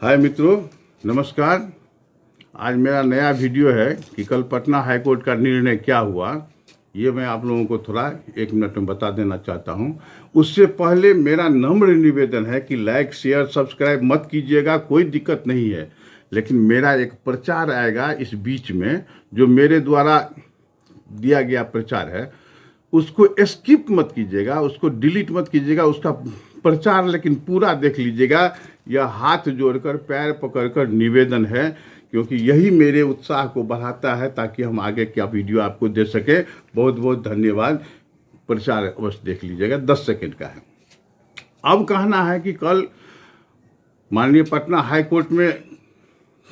हाय मित्रों, नमस्कार। आज मेरा नया वीडियो है कि कल पटना हाई कोर्ट का निर्णय क्या हुआ, ये मैं आप लोगों को थोड़ा 1 मिनट में बता देना चाहता हूँ। उससे पहले मेरा नम्र निवेदन है कि लाइक शेयर सब्सक्राइब मत कीजिएगा, कोई दिक्कत नहीं है, लेकिन मेरा एक प्रचार आएगा इस बीच में, जो मेरे द्वारा दिया गया प्रचार है, उसको स्किप मत कीजिएगा, उसको डिलीट मत कीजिएगा, उसका प्रचार लेकिन पूरा देख लीजिएगा। यह हाथ जोड़कर पैर पकड़कर निवेदन है, क्योंकि यही मेरे उत्साह को बढ़ाता है ताकि हम आगे क्या वीडियो आपको दे सके। बहुत बहुत धन्यवाद। प्रचार अवश्य देख लीजिएगा, 10 सेकंड का है। अब कहना है कि कल माननीय पटना हाई कोर्ट में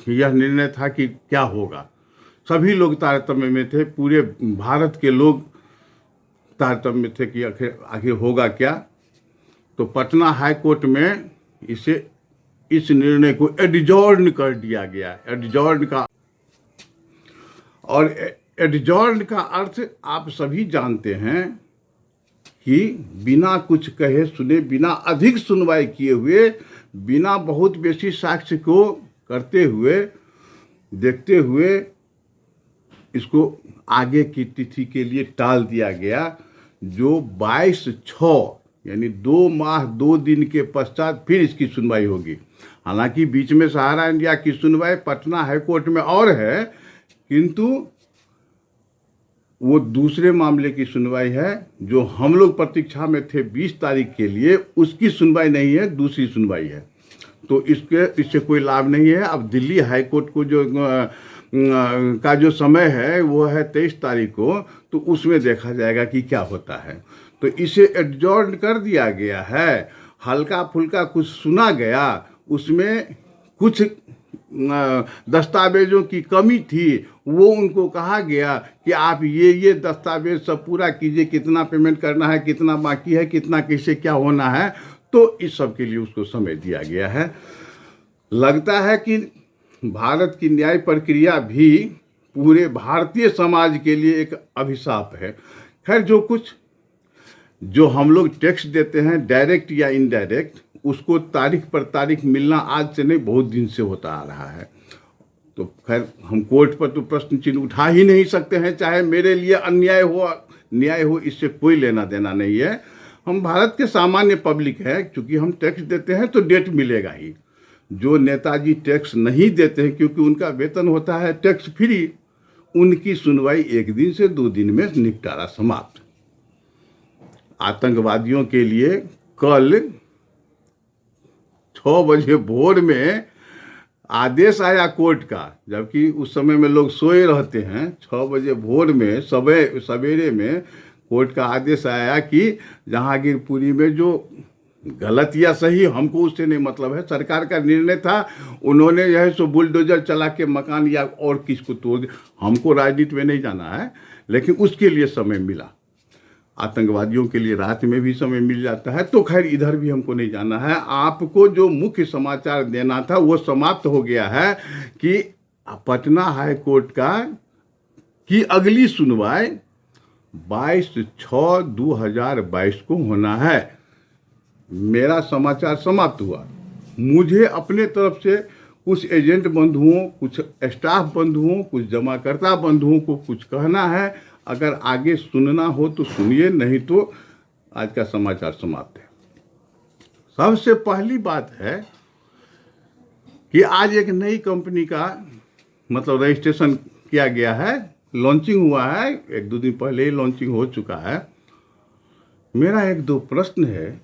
यह निर्णय था कि क्या होगा। सभी लोग तारतम्य में थे, पूरे भारत के लोग तारतम्य में थे कि आखिर होगा क्या। तो पटना हाई कोर्ट में इस निर्णय को एडजॉर्न कर दिया गया। एडजॉर्न का अर्थ आप सभी जानते हैं कि बिना कुछ कहे सुने, बिना अधिक सुनवाई किए हुए, बिना बहुत बेसी साक्ष्य को करते हुए देखते हुए इसको आगे की तिथि के लिए टाल दिया गया, जो 22/6 यानी 2 माह 2 दिन के पश्चात फिर इसकी सुनवाई होगी। हालांकि बीच में सहारा इंडिया की सुनवाई पटना हाई कोर्ट में और है, किंतु वो दूसरे मामले की सुनवाई है जो हम लोग प्रतीक्षा में थे 20 तारीख के लिए, उसकी सुनवाई नहीं है, दूसरी सुनवाई है। तो इससे कोई लाभ नहीं है। अब दिल्ली हाई कोर्ट को जो समय है वो है 23 तारीख को, तो उसमें देखा जाएगा कि क्या होता है। तो इसे एडजॉर्न कर दिया गया है। हल्का फुल्का कुछ सुना गया, उसमें कुछ दस्तावेजों की कमी थी, वो उनको कहा गया कि आप ये दस्तावेज सब पूरा कीजिए, कितना पेमेंट करना है, कितना बाकी है, कितना कैसे क्या होना है। तो इस सब के लिए उसको समय दिया गया है। लगता है कि भारत की न्याय प्रक्रिया भी पूरे भारतीय समाज के लिए एक अभिशाप है। खैर, जो हम लोग टैक्स देते हैं डायरेक्ट या इनडायरेक्ट, उसको तारीख पर तारीख मिलना आज से नहीं, बहुत दिन से होता आ रहा है। तो खैर, हम कोर्ट पर तो प्रश्न चिन्ह उठा ही नहीं सकते हैं, चाहे मेरे लिए अन्याय हो न्याय हो, इससे कोई लेना देना नहीं है। हम भारत के सामान्य पब्लिक है, क्योंकि हम टैक्स देते हैं तो डेट मिलेगा ही। जो नेताजी टैक्स नहीं देते हैं क्योंकि उनका वेतन होता है टैक्स फ्री, उनकी सुनवाई 1 दिन से 2 दिन में निपटारा समाप्त। आतंकवादियों के लिए कल 6 बजे भोर में आदेश आया कोर्ट का, जबकि उस समय में लोग सोए रहते हैं। 6 बजे भोर में सवेरे में कोर्ट का आदेश आया कि जहांगीरपुरी में जो गलत या सही हमको उससे नहीं मतलब है, सरकार का निर्णय था, उन्होंने यह सो बुलडोजर चला के मकान या और किसको तोड़ दिया। हमको राजनीति में नहीं जाना है, लेकिन उसके लिए समय मिला। आतंकवादियों के लिए रात में भी समय मिल जाता है। तो खैर, इधर भी हमको नहीं जाना है। आपको जो मुख्य समाचार देना था वो समाप्त हो गया है कि पटना हाई कोर्ट की अगली सुनवाई 22/6/2022 को होना है। मेरा समाचार समाप्त हुआ। मुझे अपने तरफ से कुछ एजेंट बंधुओं, कुछ स्टाफ बंधुओं, कुछ जमाकर्ता बंधुओं को कुछ कहना है। अगर आगे सुनना हो तो सुनिए, नहीं तो आज का समाचार समाप्त है। सबसे पहली बात है कि आज एक नई कंपनी का मतलब रजिस्ट्रेशन किया गया है, लॉन्चिंग हुआ है। 1-2 दिन पहले ही लॉन्चिंग हो चुका है। मेरा 1-2 प्रश्न है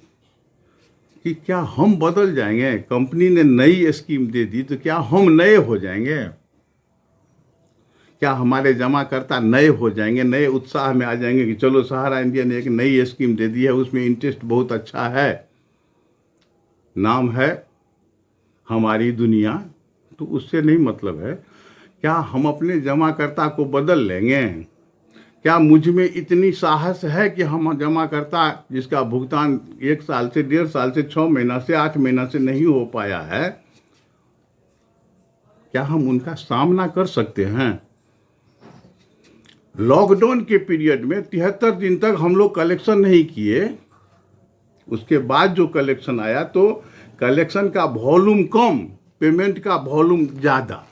कि क्या हम बदल जाएंगे? कंपनी ने नई स्कीम दे दी तो क्या हम नए हो जाएंगे? क्या हमारे जमाकर्ता नए हो जाएंगे, नए उत्साह में आ जाएंगे कि चलो सहारा इंडिया ने एक नई स्कीम दे दी है, उसमें इंटरेस्ट बहुत अच्छा है, नाम है हमारी दुनिया, तो उससे नहीं मतलब है। क्या हम अपने जमाकर्ता को बदल लेंगे? क्या मुझ में इतनी साहस है कि हम जमाकर्ता जिसका भुगतान 1 साल से 1.5 साल से 6 महीना से 8 महीना से नहीं हो पाया है, क्या हम उनका सामना कर सकते हैं? लॉकडाउन के पीरियड में 73 दिन तक हम लोग कलेक्शन नहीं किए। उसके बाद जो कलेक्शन आया तो कलेक्शन का वॉल्यूम कम, पेमेंट का वॉल्यूम ज़्यादा।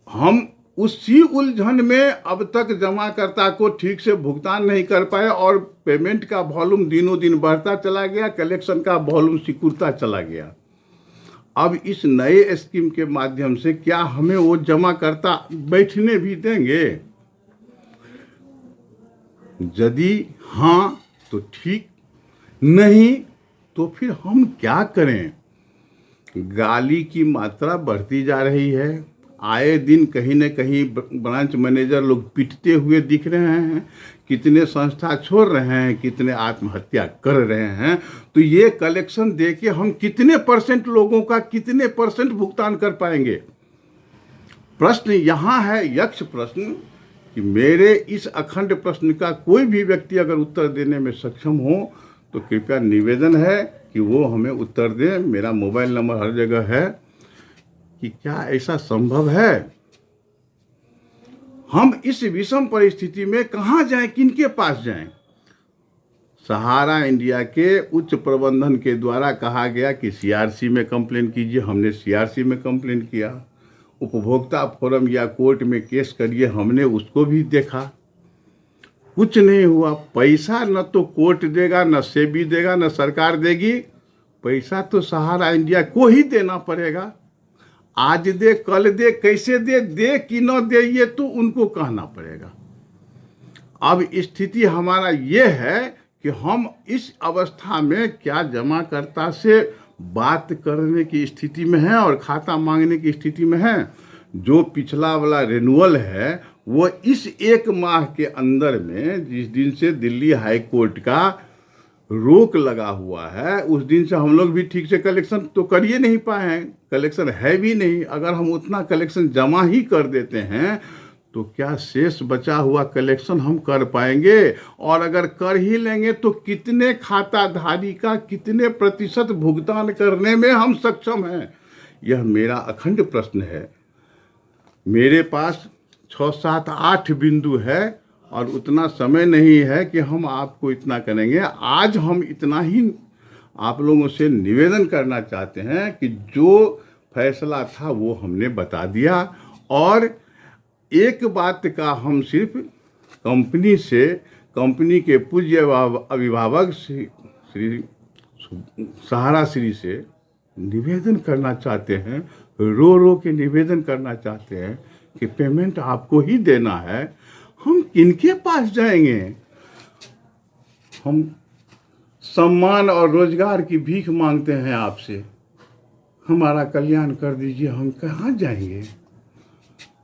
हम उसी उलझन में अब तक जमाकर्ता को ठीक से भुगतान नहीं कर पाए और पेमेंट का वॉल्यूम दिनों दिन बढ़ता चला गया, कलेक्शन का वॉल्यूम सिकुड़ता चला गया। अब इस नए स्कीम के माध्यम से क्या हमें वो जमाकर्ता बैठने भी देंगे? यदि हाँ तो ठीक, नहीं तो फिर हम क्या करें? गाली की मात्रा बढ़ती जा रही है। आए दिन कहीं न कहीं ब्रांच मैनेजर लोग पिटते हुए दिख रहे हैं, कितने संस्था छोड़ रहे हैं, कितने आत्महत्या कर रहे हैं। तो ये कलेक्शन देके हम कितने % लोगों का कितने % भुगतान कर पाएंगे? प्रश्न यहाँ है, यक्ष प्रश्न, कि मेरे इस अखंड प्रश्न का कोई भी व्यक्ति अगर उत्तर देने में सक्षम हो तो कृपया निवेदन है कि वो हमें उत्तर दें। मेरा मोबाइल नंबर हर जगह है। कि क्या ऐसा संभव है? हम इस विषम परिस्थिति में कहाँ जाएं, किनके पास जाएं? सहारा इंडिया के उच्च प्रबंधन के द्वारा कहा गया कि सीआरसी में कंप्लेन कीजिए। हमने सीआरसी में कंप्लेन किया। उपभोक्ता फोरम या कोर्ट में केस करिए, हमने उसको भी देखा, कुछ नहीं हुआ। पैसा न तो कोर्ट देगा, न सेबी देगा, न सरकार देगी। पैसा तो सहारा इंडिया को ही देना पड़ेगा। आज दे, कल दे, कैसे दे कि न दे, ये तो उनको कहना पड़ेगा। अब स्थिति हमारा ये है कि हम इस अवस्था में क्या जमाकर्ता से बात करने की स्थिति में हैं और खाता मांगने की स्थिति में हैं। जो पिछला वाला रिन्यूअल है वो इस 1 माह के अंदर में, जिस दिन से दिल्ली हाई कोर्ट का रोक लगा हुआ है, उस दिन से हम लोग भी ठीक से कलेक्शन तो कर ही नहीं पाए हैं। कलेक्शन है भी नहीं। अगर हम उतना कलेक्शन जमा ही कर देते हैं तो क्या शेष बचा हुआ कलेक्शन हम कर पाएंगे? और अगर कर ही लेंगे तो कितने खाताधारी का कितने % भुगतान करने में हम सक्षम हैं? यह मेरा अखंड प्रश्न है। मेरे पास 6, 7, 8 बिंदु है और उतना समय नहीं है कि हम आपको इतना करेंगे। आज हम इतना ही आप लोगों से निवेदन करना चाहते हैं कि जो फैसला था वो हमने बता दिया। और एक बात का हम सिर्फ कंपनी के पूज्य अभिभावक श्री सहारा श्री से निवेदन करना चाहते हैं, रो के निवेदन करना चाहते हैं कि पेमेंट आपको ही देना है। हम किनके पास जाएंगे? हम सम्मान और रोजगार की भीख मांगते हैं आपसे, हमारा कल्याण कर दीजिए। हम कहाँ जाएंगे?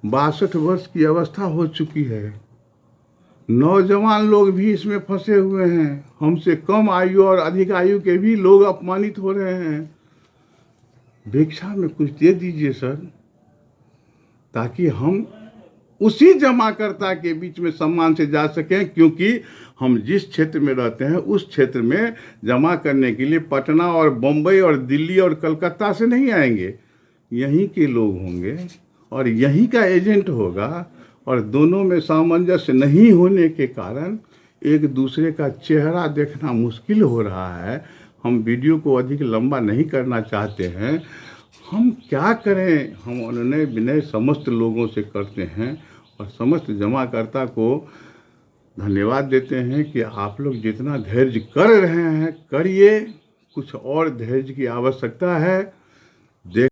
62 वर्ष की अवस्था हो चुकी है। नौजवान लोग भी इसमें फंसे हुए हैं। हमसे कम आयु और अधिक आयु के भी लोग अपमानित हो रहे हैं। भिक्षा में कुछ दे दीजिए सर, ताकि हम उसी जमाकर्ता के बीच में सम्मान से जा सकें। क्योंकि हम जिस क्षेत्र में रहते हैं उस क्षेत्र में जमा करने के लिए पटना और बम्बई और दिल्ली और कलकत्ता से नहीं आएंगे, यहीं के लोग होंगे और यहीं का एजेंट होगा। और दोनों में सामंजस्य नहीं होने के कारण एक दूसरे का चेहरा देखना मुश्किल हो रहा है। हम वीडियो को अधिक लंबा नहीं करना चाहते हैं। हम क्या करें? हम उन्होंने विनय समस्त लोगों से करते हैं और समस्त जमाकर्ता को धन्यवाद देते हैं कि आप लोग जितना धैर्य कर रहे हैं करिए। कुछ और धैर्य की आवश्यकता है।